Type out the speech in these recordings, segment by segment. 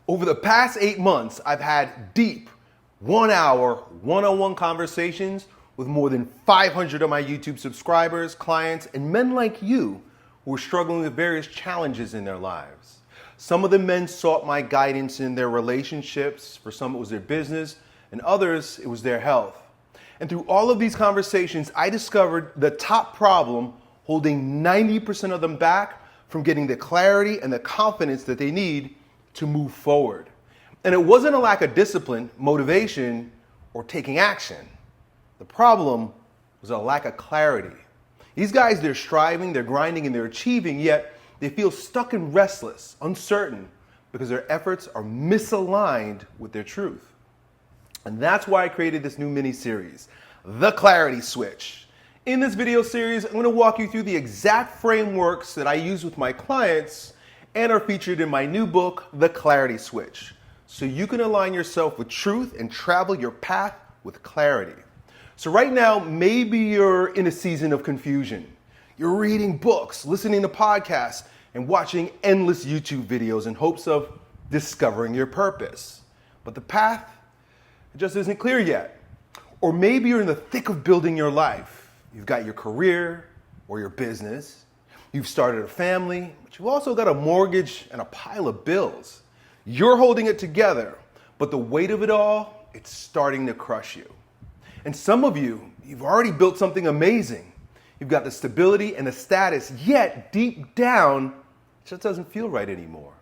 Over the past 8 months, I've had deep 1-hour one-on-one conversations with more than 500 of my YouTube subscribers, clients, and men like you who are struggling with various challenges in their lives. Some of the men sought my guidance in their relationships. For some, it was their business, and others, it was their health. And through all of these conversations, I discovered the top problem holding 90% of them back from getting the clarity and the confidence that they need to move forward. And it wasn't a lack of discipline, motivation, or taking action. The problem was a lack of clarity. These guys, they're striving, they're grinding, and they're achieving, yet they feel stuck and restless, uncertain, because their efforts are misaligned with their truth. And that's why I created this new mini-series, The Clarity Switch. In this video series, I'm going to walk you through the exact frameworks that I use with my clients and are featured in my new book, The Clarity Switch, so you can align yourself with truth and travel your path with clarity. So right now, maybe you're in a season of confusion. You're reading books, listening to podcasts, and watching endless YouTube videos in hopes of discovering your purpose. But the path just isn't clear yet. Or maybe you're in the thick of building your life. You've got your career or your business. You've started a family, but you've also got a mortgage and a pile of bills. You're holding it together, but the weight of it all, it's starting to crush you. And some of you, you've already built something amazing. You've got the stability and the status, yet deep down, it just doesn't feel right anymore.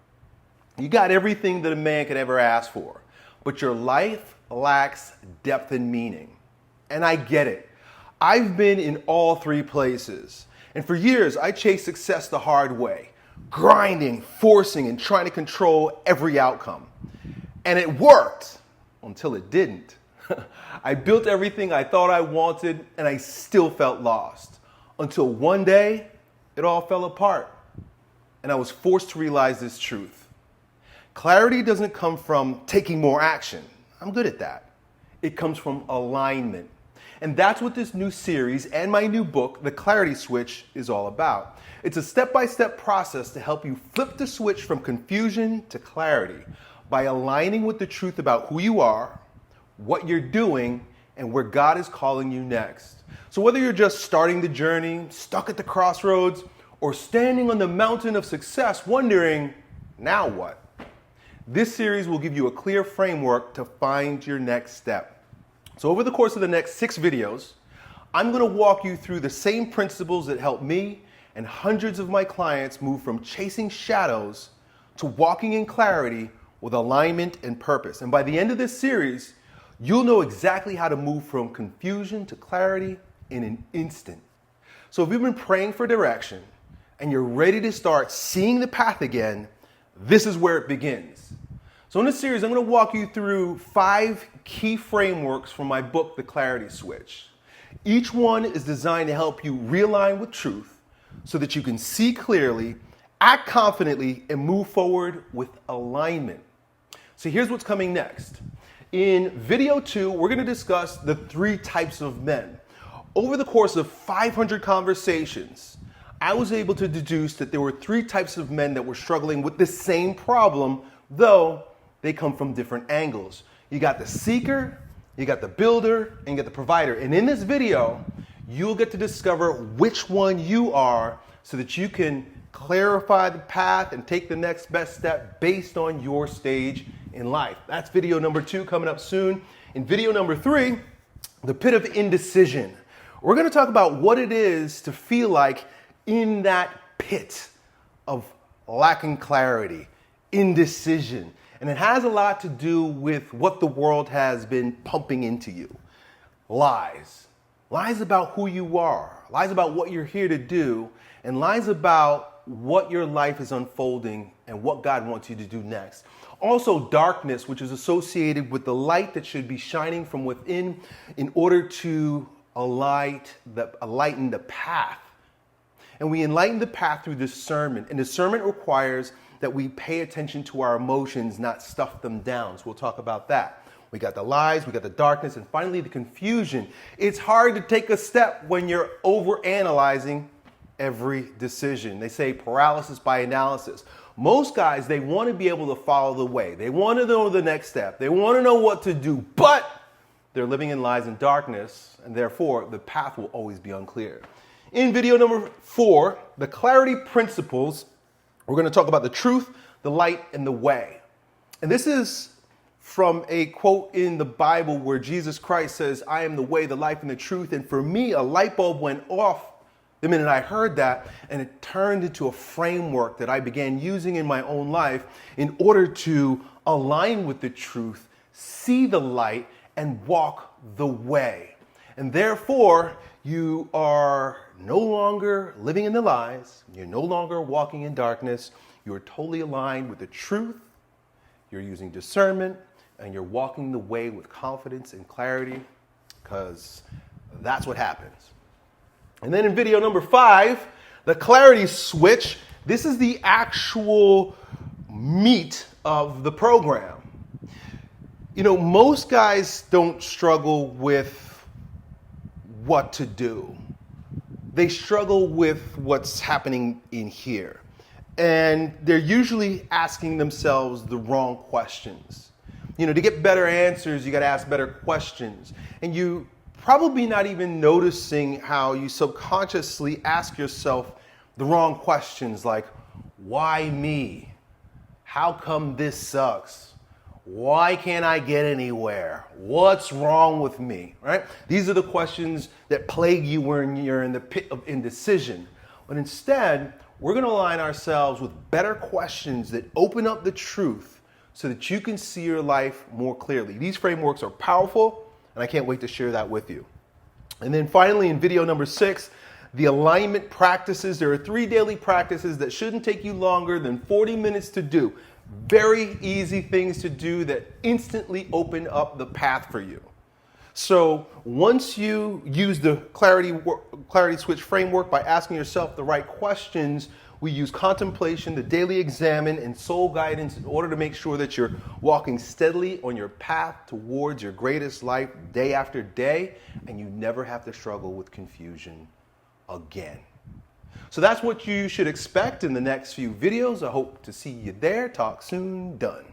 You got everything that a man could ever ask for, but your life lacks depth and meaning. And I get it. I've been in all three places. And for years, I chased success the hard way, grinding, forcing, and trying to control every outcome. And it worked until it didn't. I built everything I thought I wanted, and I still felt lost. Until one day, it all fell apart. And I was forced to realize this truth. Clarity doesn't come from taking more action. I'm good at that. It comes from alignment. And that's what this new series and my new book, The Clarity Switch, is all about. It's a step-by-step process to help you flip the switch from confusion to clarity by aligning with the truth about who you are, what you're doing, and where God is calling you next. So whether you're just starting the journey, stuck at the crossroads, or standing on the mountain of success wondering, now what? This series will give you a clear framework to find your next step. So over the course of the next 6 videos, I'm going to walk you through the same principles that help me and hundreds of my clients move from chasing shadows to walking in clarity with alignment and purpose. And by the end of this series, you'll know exactly how to move from confusion to clarity in an instant. So if you've been praying for direction and you're ready to start seeing the path again, this is where it begins. So in this series, I'm going to walk you through 5 key frameworks from my book, The Clarity Switch. Each one is designed to help you realign with truth so that you can see clearly, act confidently, and move forward with alignment. So here's what's coming next. In video 2, we're going to discuss the 3 types of men. Over the course of 500 conversations, I was able to deduce that there were 3 types of men that were struggling with the same problem, though they come from different angles. You got the seeker, you got the builder, and you got the provider. And in this video, you'll get to discover which one you are so that you can clarify the path and take the next best step based on your stage in life. That's video number 2 coming up soon. In video number 3, the pit of indecision. We're going to talk about what it is to feel like in that pit of lacking clarity, indecision. And it has a lot to do with what the world has been pumping into you. Lies. Lies about who you are. Lies about what you're here to do. And lies about what your life is unfolding and what God wants you to do next. Also darkness, which is associated with the light that should be shining from within in order to enlighten the path. And we enlighten the path through discernment. And discernment requires that we pay attention to our emotions, not stuff them down. So we'll talk about that. We got the lies, we got the darkness, and finally the confusion. It's hard to take a step when you're overanalyzing every decision. They say paralysis by analysis. Most guys, they want to be able to follow the way. They want to know the next step. They want to know what to do, but they're living in lies and darkness, and therefore the path will always be unclear. In video number 4, the clarity principles, we're going to talk about the truth, the light, and the way. And this is from a quote in the Bible where Jesus Christ says, I am the way, the life, and the truth. And for me, a light bulb went off the minute I heard that, and it turned into a framework that I began using in my own life in order to align with the truth, see the light, and walk the way. And therefore, you are no longer living in the lies. You're no longer walking in darkness. You're totally aligned with the truth. You're using discernment, and you're walking the way with confidence and clarity, because that's what happens. And then in video number 5, the clarity switch. This is the actual meat of the program. You know, most guys don't struggle with what to do. They struggle with what's happening in here. And they're usually asking themselves the wrong questions. You know, to get better answers, you got to ask better questions. And you probably not even noticing how you subconsciously ask yourself the wrong questions like, why me? How come this sucks? Why can't I get anywhere? What's wrong with me, right? These are the questions that plague you when you're in the pit of indecision. But instead, we're going to align ourselves with better questions that open up the truth so that you can see your life more clearly. These frameworks are powerful, and I can't wait to share that with you. And then finally, in video number 6, the alignment practices. There are 3 daily practices that shouldn't take you longer than 40 minutes to do. Very easy things to do that instantly open up the path for you. So once you use the clarity switch framework by asking yourself the right questions, we use contemplation, the daily examine, and soul guidance in order to make sure that you're walking steadily on your path towards your greatest life day after day, and you never have to struggle with confusion again. So that's what you should expect in the next few videos. I hope to see you there. Talk soon. Done.